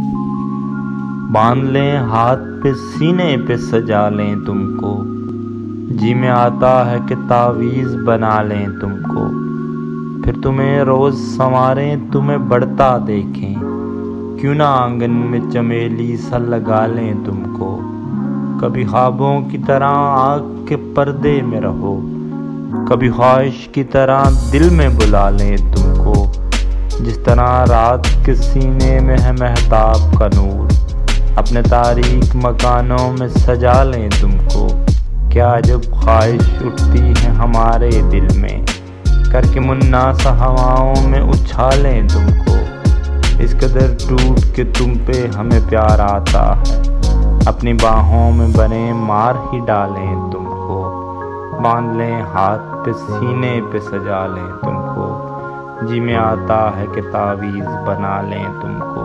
बांध लें हाथ पे सीने पे सजा लें तुमको, जी में आता है कि तावीज़ बना लें तुमको। फिर तुम्हें रोज़ संवारें तुम्हें बढ़ता देखें, क्यों ना आंगन में चमेली सा लगा लें तुमको। कभी ख्वाबों की तरह आँख के पर्दे में रहो, कभी ख्वाहिश की तरह दिल में बुला लें तुमको। जिस तरह रात के सीने में है महताब का नूर, अपने तारीक मकानों में सजा लें तुमको। क्या जब ख्वाहिश उठती है हमारे दिल में, करके मुन्ना सा हवाओं में उछालें तुमको। इस कदर टूट के तुम पे हमें प्यार आता है, अपनी बाहों में बने मार ही डालें तुमको। बांध लें हाथ पे सीने पे सजा लें तुमको, जी में आता है कि तावीज़ बना लें तुमको।